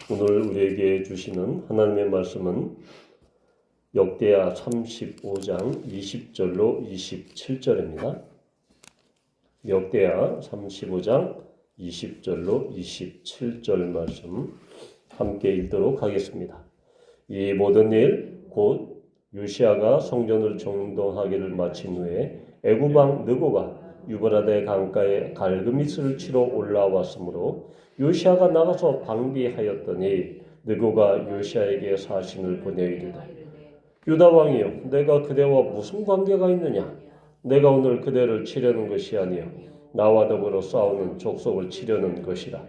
오늘 우리에게 주시는 하나님의 말씀은 역대하 35장 20절로 27절입니다. 역대하 35장 20절로 27절 말씀 함께 읽도록 하겠습니다. 이 모든 일 곧 요시야가 성전을 정돈하기를 마친 후에 애굽 왕 느고가 유브라데 강가에 갈그미스를 치러 올라왔으므로 요시야가 나가서 방비하였더니 느고가 요시야에게 사신을 보내 이르되 유다 왕이여, 내가 그대와 무슨 관계가 있느냐? 내가 오늘 그대를 치려는 것이 아니요 나와 더불어 싸우는 족속을 치려는 것이라.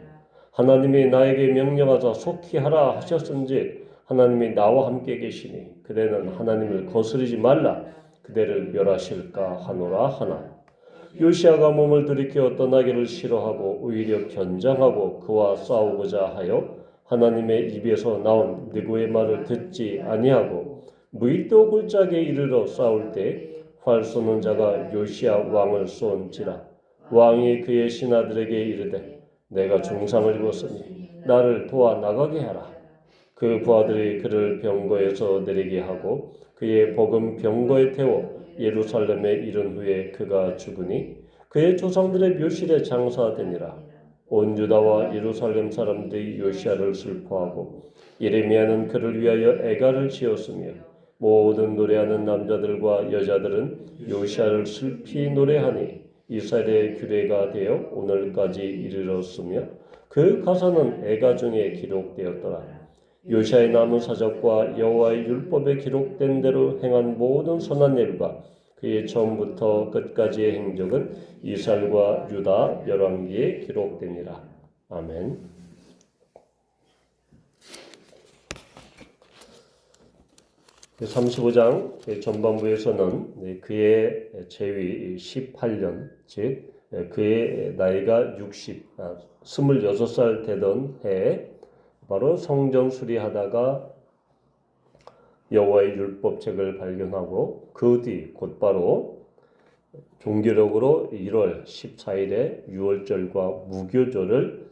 하나님이 나에게 명령하사 속히 하라 하셨은즉 하나님이 나와 함께 계시니 그대는 하나님을 거스르지 말라 그대를 멸하실까 하노라 하나. 요시야가 몸을 들이켜 떠나기를 싫어하고 오히려 견장하고 그와 싸우고자 하여 하나님의 입에서 나온 느고의 말을 듣지 아니하고 무익도 골짜기에 이르러 싸울 때 활 쏘는 자가 요시야 왕을 쏜지라. 왕이 그의 신하들에게 이르되 내가 중상을 입었으니 나를 도와 나가게 하라. 그 부하들이 그를 병거에서 내리게 하고 그의 복음 병거에 태워 예루살렘에 이른 후에 그가 죽으니 그의 조상들의 묘실에 장사되니라. 온 유다와 예루살렘 사람들이 요시야를 슬퍼하고 예레미야는 그를 위하여 애가를 지었으며 모든 노래하는 남자들과 여자들은 요시야를 슬피 노래하니 이스라엘의 규례가 되어 오늘까지 이르렀으며 그 가사는 애가 중에 기록되었더라. 요시야의 남은 사적과 여호와의 율법에 기록된 대로 행한 모든 선한 일과 그의 처음부터 끝까지의 행적은 이스라엘과 유다 열왕기에 기록되니라. 아멘. 그 35장 전반부에서는 그의 재위 18년, 즉 그의 나이가 26살 되던 해에 바로 성전 수리하다가 여호와의 율법책을 발견하고 그 뒤 곧바로 종교력으로 1월 14일에 유월절과 무교절을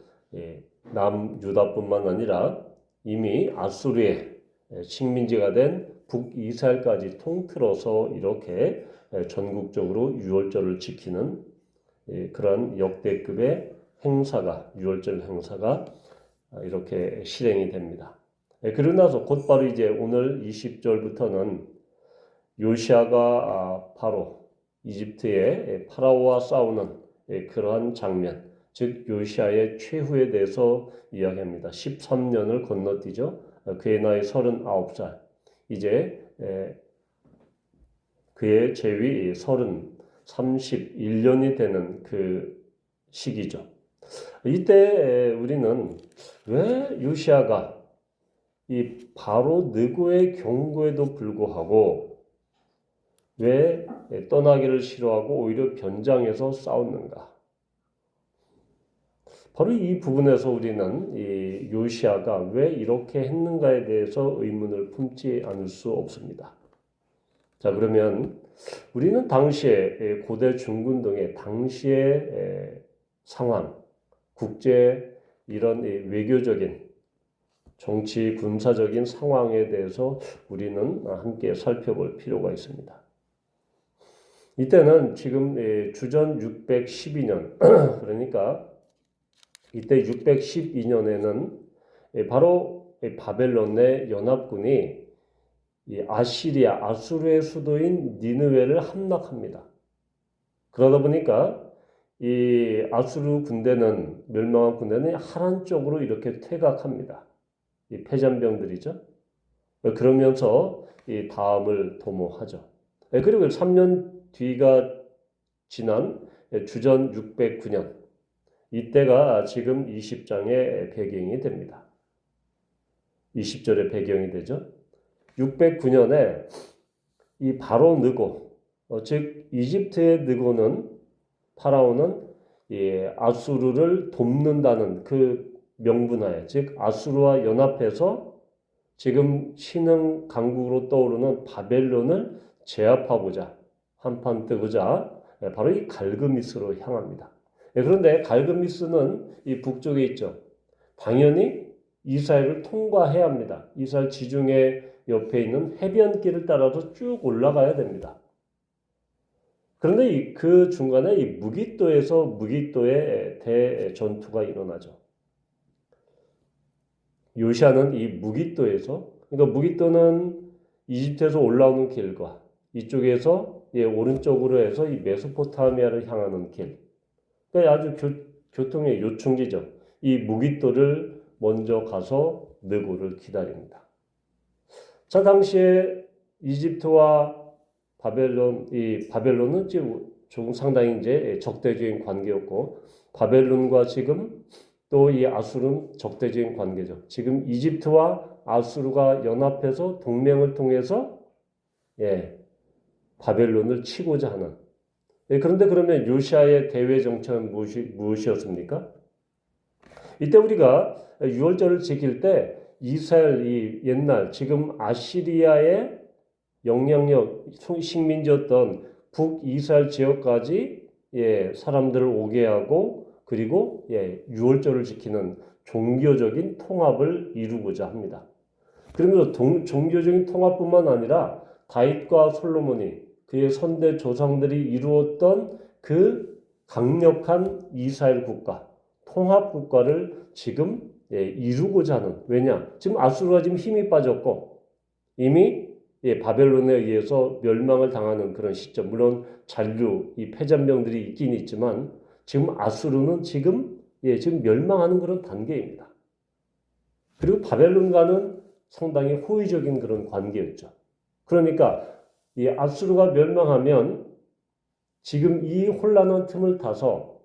남유다뿐만 아니라 이미 아수르의 식민지가 된 북이스라엘까지 통틀어서 이렇게 전국적으로 유월절을 지키는 그러한 역대급의 행사가 유월절 행사가 이렇게 실행이 됩니다. 그러고 나서 곧바로 이제 오늘 20절부터는 요시야가 바로 이집트의 파라오와 싸우는 그러한 장면, 즉 요시야의 최후에 대해서 이야기합니다. 13년을 건너뛰죠. 그의 나이 39살. 이제 그의 재위 31년이 되는 그 시기죠. 이때 우리는 왜 요시야가 이 바로 느고의 경고에도 불구하고 왜 떠나기를 싫어하고 오히려 변장해서 싸웠는가? 바로 이 부분에서 우리는 이 요시야가 왜 이렇게 했는가에 대해서 의문을 품지 않을 수 없습니다. 자, 그러면 우리는 당시에 고대 중군 등의 당시의 상황, 국제 이런 외교적인 정치 군사적인 상황에 대해서 우리는 함께 살펴볼 필요가 있습니다. 이때는 지금 주전 612년 그러니까 이때 612년에는 바로 바벨론의 연합군이 아시리아, 아수르의 수도인 니느웨를 함락합니다. 그러다 보니까 이 아수르 군대는 멸망한 군대는 하란 쪽으로 이렇게 퇴각합니다. 이 패잔병들이죠. 그러면서 이 다음을 도모하죠. 그리고 3년 뒤가 지난 주전 609년 이때가 지금 20장의 배경이 됩니다. 20절의 배경이 되죠. 609년에 이 바로 느고, 즉 이집트의 느고는 파라오는 아수르를 돕는다는 그 명분하에, 즉 아수르와 연합해서 지금 신흥 강국으로 떠오르는 바벨론을 제압하고자 한판 뜨고자 바로 이 갈그미스로 향합니다. 그런데 갈그미스는 이 북쪽에 있죠. 당연히 이스라엘을 통과해야 합니다. 이스라엘 지중해 옆에 있는 해변길을 따라서 쭉 올라가야 됩니다. 그런데 그 중간에 이 무깃도에서 무깃도의 대전투가 일어나죠. 요시아는 이 무깃도에서, 그러니까 무깃도는 이집트에서 올라오는 길과 이쪽에서 오른쪽으로 해서 이 메소포타미아를 향하는 길, 그러니까 아주 교통의 요충지죠. 이 무깃도를 먼저 가서 느고를 기다립니다. 자, 당시에 이집트와 바벨론은 조금 상당히 이제 적대적인 관계였고, 바벨론과 지금 또 이 아수르는 적대적인 관계죠. 지금 이집트와 아수르가 연합해서 동맹을 통해서 바벨론을 치고자 하는. 그런데 그러면 요시아의 대외 정책은 무엇이었습니까? 이때 우리가 유월절을 지킬 때 이스라엘 이 옛날 지금 아시리아의 영향력 식민지였던 북이스라엘 지역까지 사람들을 오게 하고 그리고 유월절을 지키는 종교적인 통합을 이루고자 합니다. 그러면서 종교적인 통합뿐만 아니라 다윗과 솔로몬이 그의 선대 조상들이 이루었던 그 강력한 이스라엘 국가, 통합 국가를 지금 이루고자 하는. 왜냐? 지금 아수르가 지금 힘이 빠졌고 이미 바벨론에 의해서 멸망을 당하는 그런 시점. 물론 잔류, 이 패잔병들이 있긴 있지만 지금 아수르는 지금 멸망하는 그런 단계입니다. 그리고 바벨론과는 상당히 호의적인 그런 관계였죠. 그러니까 이 아수르가 멸망하면 지금 이 혼란한 틈을 타서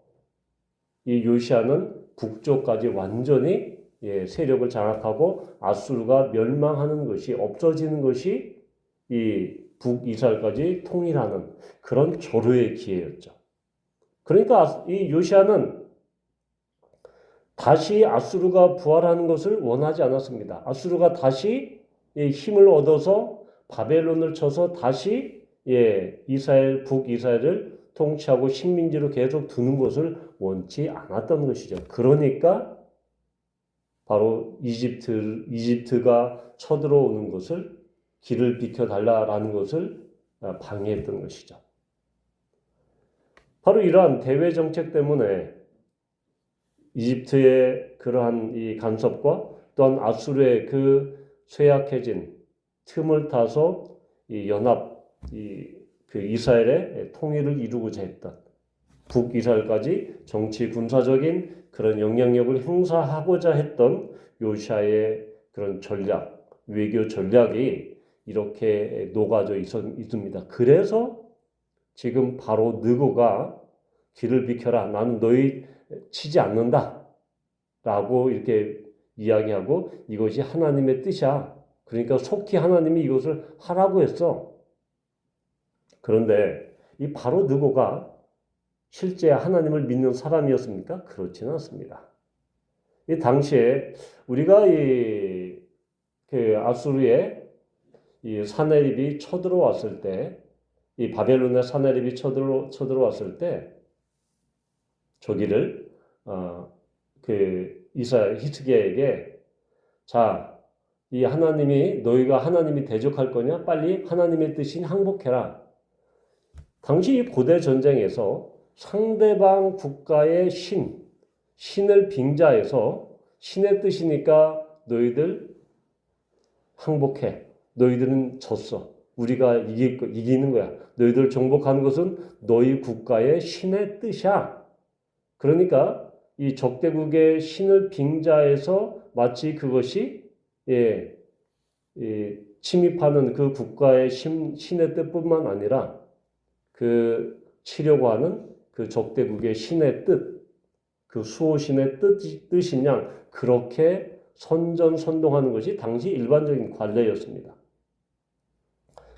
이 요시아는 북쪽까지 완전히 세력을 장악하고 아수르가 멸망하는 것이 없어지는 것이 이 북이스라엘까지 통일하는 그런 조류의 기회였죠. 그러니까 이 요시아는 다시 아수르가 부활하는 것을 원하지 않았습니다. 아수르가 다시 힘을 얻어서 바벨론을 쳐서 다시 북이스라엘을 통치하고 식민지로 계속 두는 것을 원치 않았던 것이죠. 그러니까 바로 이집트가 쳐들어오는 것을 길을 비켜달라라는 것을 방해했던 것이죠. 바로 이러한 대외 정책 때문에 이집트의 그러한 이 간섭과 또한 아수르의 그 쇠약해진 틈을 타서 이 그 이스라엘의 통일을 이루고자 했던 북이스라엘까지 정치 군사적인 그런 영향력을 행사하고자 했던 요시아의 그런 전략, 외교 전략이 이렇게 녹아져 있습니다. 그래서 지금 바로 느고가 길을 비켜라. 나는 너희 치지 않는다. 라고 이렇게 이야기하고 이것이 하나님의 뜻이야. 그러니까 속히 하나님이 이것을 하라고 했어. 그런데 이 바로 느고가 실제 하나님을 믿는 사람이었습니까? 그렇지는 않습니다. 이 당시에 우리가 그 아수르의 이 사내립이 쳐들어왔을 때, 이 바벨론의 사내립이 쳐들어왔을 때, 저기를 그 이스라엘 히스기야에게 자, 이 하나님이 너희가 하나님이 대적할 거냐? 빨리 하나님의 뜻인 항복해라. 당시 이 고대 전쟁에서 상대방 국가의 신을 빙자해서 신의 뜻이니까 너희들 항복해. 너희들은 졌어. 우리가 이기는 거야. 너희들 정복하는 것은 너희 국가의 신의 뜻이야. 그러니까 이 적대국의 신을 빙자해서 마치 그것이 침입하는 그 국가의 신의 뜻뿐만 아니라 그 치려고 하는 그 적대국의 신의 뜻, 그 수호신의 뜻인 양 그렇게 선전선동하는 것이 당시 일반적인 관례였습니다.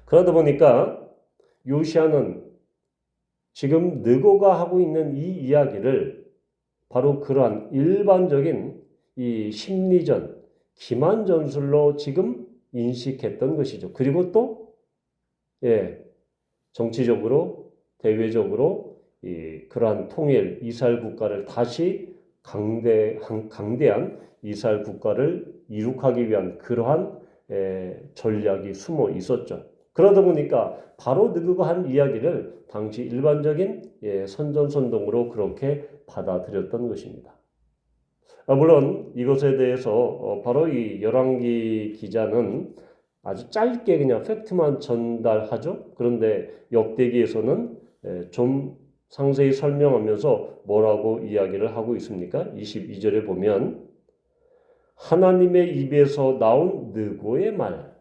그러다 보니까 요시아는 지금 느고가 하고 있는 이 이야기를 바로 그러한 일반적인 이 심리전, 기만전술로 지금 인식했던 것이죠. 그리고 또 정치적으로, 대외적으로 그러한 통일, 이스라엘 국가를 다시 강대한 이스라엘 국가를 이룩하기 위한 그러한 전략이 숨어 있었죠. 그러다 보니까 바로 느그가 한 이야기를 당시 일반적인 선전선동으로 그렇게 받아들였던 것입니다. 물론 이것에 대해서 바로 이 열왕기 기자는 아주 짧게 그냥 팩트만 전달하죠. 그런데 역대기에서는 좀 상세히 설명하면서 뭐라고 이야기를 하고 있습니까? 22절에 보면 하나님의 입에서 나온 느고의 말.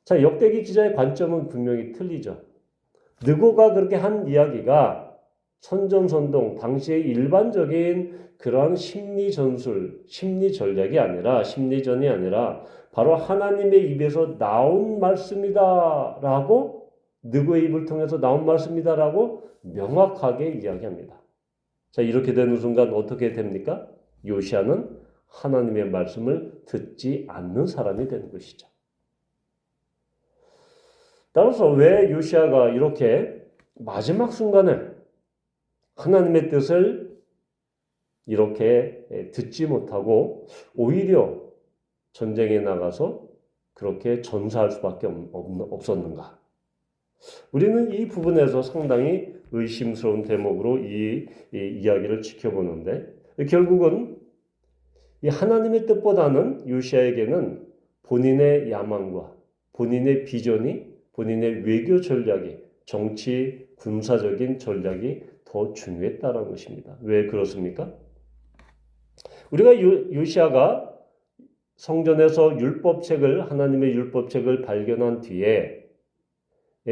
자, 역대기 기자의 관점은 분명히 틀리죠. 느고가 그렇게 한 이야기가 선전선동, 당시의 일반적인 그러한 심리 전술, 심리 전략이 아니라, 심리전이 아니라 바로 하나님의 입에서 나온 말씀이다라고, 느고의 입을 통해서 나온 말씀이다라고 명확하게 이야기합니다. 자, 이렇게 되는 순간 어떻게 됩니까? 요시아는 하나님의 말씀을 듣지 않는 사람이 되는 것이죠. 따라서 왜 요시아가 이렇게 마지막 순간에 하나님의 뜻을 이렇게 듣지 못하고 오히려 전쟁에 나가서 그렇게 전사할 수밖에 없었는가? 우리는 이 부분에서 상당히 의심스러운 대목으로 이 이야기를 지켜보는데 결국은 이 하나님의 뜻보다는 요시아에게는 본인의 야망과 본인의 비전이 본인의 외교 전략이 정치 군사적인 전략이 더 중요했다는 것입니다. 왜 그렇습니까? 우리가 요시아가 성전에서 율법책을 하나님의 율법책을 발견한 뒤에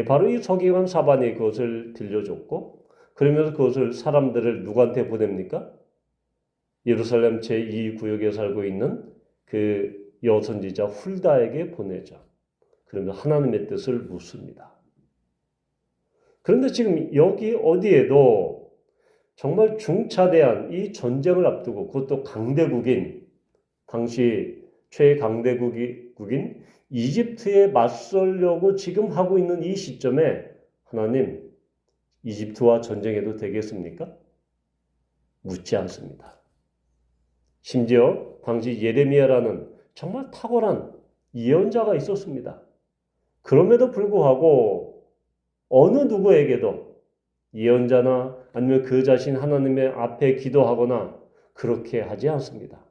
바로 이 서기관 사반이 그것을 들려줬고 그러면서 그것을 사람들을 누구한테 보냅니까? 예루살렘 제2구역에 살고 있는 그 여선지자 훌다에게 보내죠. 그러면 하나님의 뜻을 묻습니다. 그런데 지금 여기 어디에도 정말 중차대한 이 전쟁을 앞두고 그것도 강대국인 당시 최강대국인 이집트에 맞서려고 지금 하고 있는 이 시점에 하나님 이집트와 전쟁해도 되겠습니까? 묻지 않습니다. 심지어 당시 예레미야라는 정말 탁월한 예언자가 있었습니다. 그럼에도 불구하고 어느 누구에게도 예언자나 아니면 그 자신 하나님의 앞에 기도하거나 그렇게 하지 않습니다.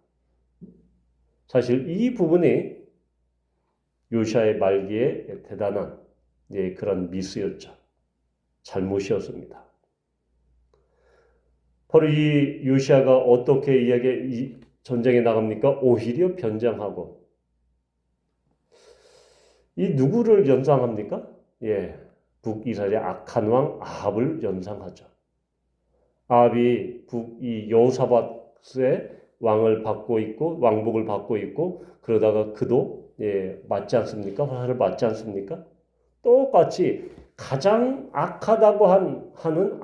사실 이 부분이 요시아의 말기에 대단한 그런 미스였죠. 잘못이었습니다. 바로 이 요시아가 어떻게 이 전쟁에 나갑니까? 오히려 변장하고 이 누구를 연상합니까? 북이스라엘의 악한 왕 아합을 연상하죠. 아합이 이 여호사밧의 왕을 받고 있고 왕복을 받고 있고 그러다가 그도 맞지 않습니까? 화살을 맞지 않습니까? 똑같이 가장 악하다고 하는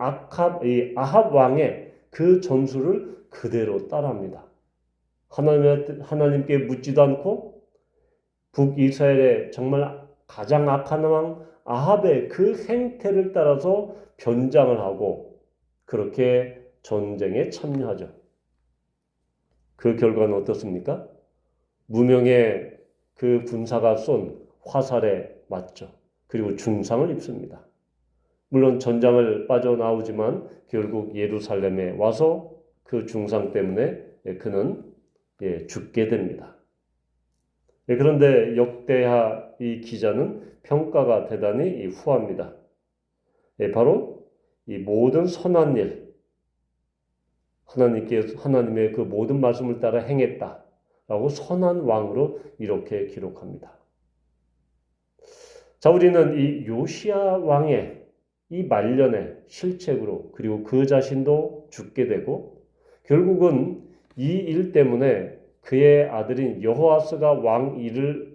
아합 왕의 그 전술을 그대로 따라합니다. 하나님께 묻지도 않고 북이스라엘의 정말 가장 악한 왕 아합의 그 행태를 따라서 변장을 하고 그렇게 전쟁에 참여하죠. 그 결과는 어떻습니까? 무명의 그 군사가 쏜 화살에 맞죠. 그리고 중상을 입습니다. 물론 전장을 빠져나오지만 결국 예루살렘에 와서 그 중상 때문에 그는 죽게 됩니다. 그런데 역대하 이 기자는 평가가 대단히 후합니다. 바로 이 모든 선한 일, 하나님의 그 모든 말씀을 따라 행했다라고 선한 왕으로 이렇게 기록합니다. 자, 우리는 이 요시야 왕의 이 말년의 실책으로 그리고 그 자신도 죽게 되고 결국은 이 일 때문에 그의 아들인 여호아스가 왕 위를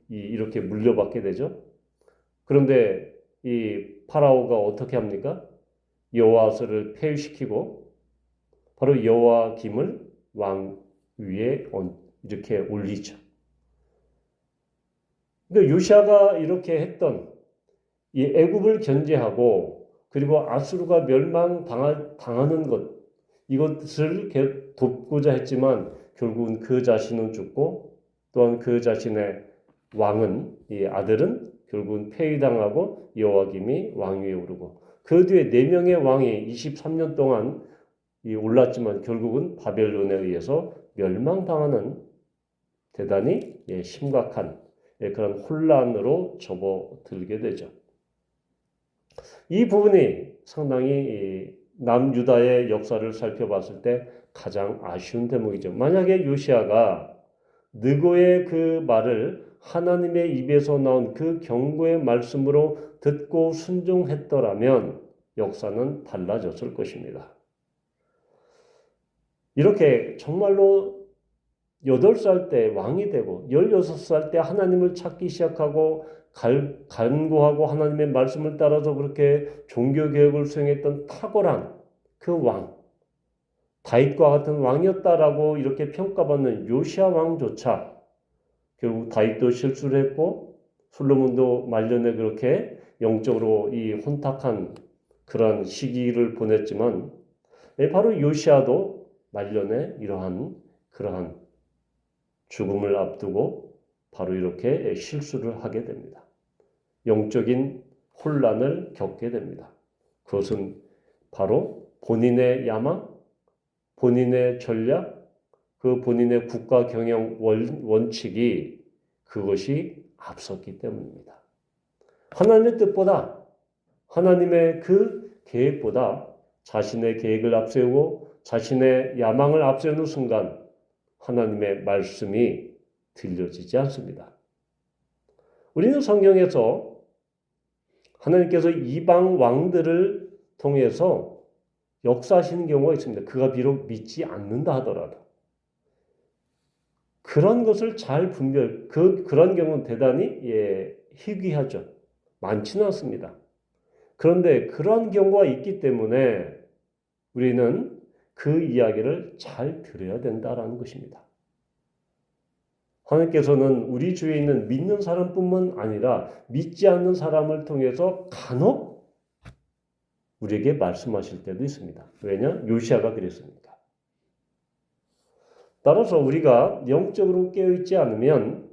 이렇게 물려받게 되죠. 그런데 이 파라오가 어떻게 합니까? 여호아스를 폐위시키고 바로 여호야김을 왕 위에 이렇게 올리죠. 그러니까 요시아가 이렇게 했던 이 애굽을 견제하고 그리고 아수르가 멸망당하는 것 이것을 돕고자 했지만 결국은 그 자신은 죽고 또한 그 자신의 왕은 이 아들은 결국은 폐위당하고 여호와김이 왕위에 오르고 그 뒤에 4명의 왕이 23년 동안 올랐지만 결국은 바벨론에 의해서 멸망당하는 대단히 심각한 그런 혼란으로 접어들게 되죠. 이 부분이 상당히 남유다의 역사를 살펴봤을 때 가장 아쉬운 대목이죠. 만약에 요시아가 느고의 그 말을 하나님의 입에서 나온 그 경고의 말씀으로 듣고 순종했더라면 역사는 달라졌을 것입니다. 이렇게 정말로 8살 때 왕이 되고 16살 때 하나님을 찾기 시작하고 간구하고 하나님의 말씀을 따라서 그렇게 종교개혁을 수행했던 탁월한 그 왕, 다윗과 같은 왕이었다라고 이렇게 평가받는 요시아 왕조차 결국 다윗도 실수를 했고 솔로몬도 말년에 그렇게 영적으로 이 혼탁한 그런 시기를 보냈지만 바로 요시아도 말년에 그러한 죽음을 앞두고 바로 이렇게 실수를 하게 됩니다. 영적인 혼란을 겪게 됩니다. 그것은 바로 본인의 야망, 본인의 전략, 그 본인의 국가 경영 원칙이 그것이 앞섰기 때문입니다. 하나님의 뜻보다 하나님의 그 계획보다 자신의 계획을 앞세우고 자신의 야망을 앞세우는 순간 하나님의 말씀이 들려지지 않습니다. 우리는 성경에서 하나님께서 이방 왕들을 통해서 역사하시는 경우가 있습니다. 그가 비록 믿지 않는다 하더라도. 그런 것을 잘 그런 경우는 대단히 희귀하죠. 많지는 않습니다. 그런데 그런 경우가 있기 때문에 우리는 그 이야기를 잘 들어야 된다라는 것입니다. 하나님께서는 우리 주위에 있는 믿는 사람뿐만 아니라 믿지 않는 사람을 통해서 간혹 우리에게 말씀하실 때도 있습니다. 왜냐? 요시아가 그랬으니까. 따라서 우리가 영적으로 깨어있지 않으면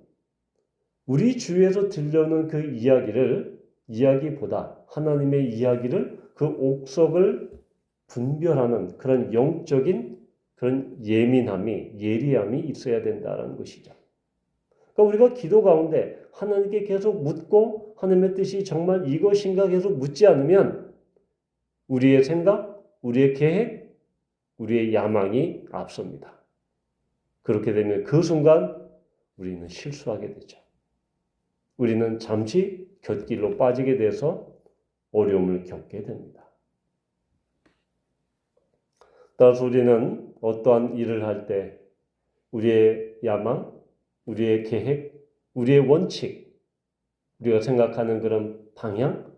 우리 주위에서 들려오는 그 이야기보다 하나님의 이야기를 그 옥석을 분별하는 그런 영적인 그런 예리함이 있어야 된다는 것이죠. 그러니까 우리가 기도 가운데 하나님께 계속 묻고 하나님의 뜻이 정말 이것인가 계속 묻지 않으면 우리의 생각, 우리의 계획, 우리의 야망이 앞섭니다. 그렇게 되면 그 순간 우리는 실수하게 되죠. 우리는 잠시 곁길로 빠지게 돼서 어려움을 겪게 됩니다. 따라서 우리는 어떠한 일을 할 때 우리의 야망, 우리의 계획, 우리의 원칙, 우리가 생각하는 그런 방향,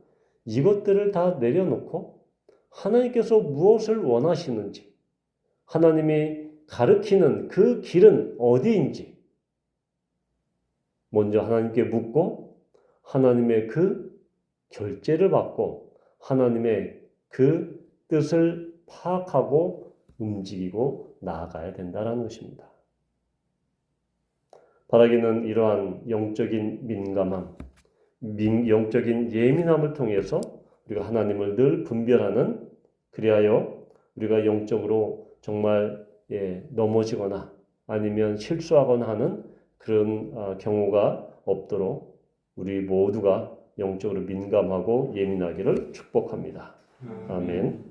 이것들을 다 내려놓고 하나님께서 무엇을 원하시는지, 하나님이 가르치는 그 길은 어디인지 먼저 하나님께 묻고 하나님의 그 결제를 받고 하나님의 그 뜻을 파악하고 움직이고 나아가야 된다는 것입니다. 바라기는 이러한 영적인 민감함, 영적인 예민함을 통해서 우리가 하나님을 늘 분별하는, 그리하여 우리가 영적으로 정말 넘어지거나 아니면 실수하거나 하는 그런 경우가 없도록 우리 모두가 영적으로 민감하고 예민하기를 축복합니다. 아멘.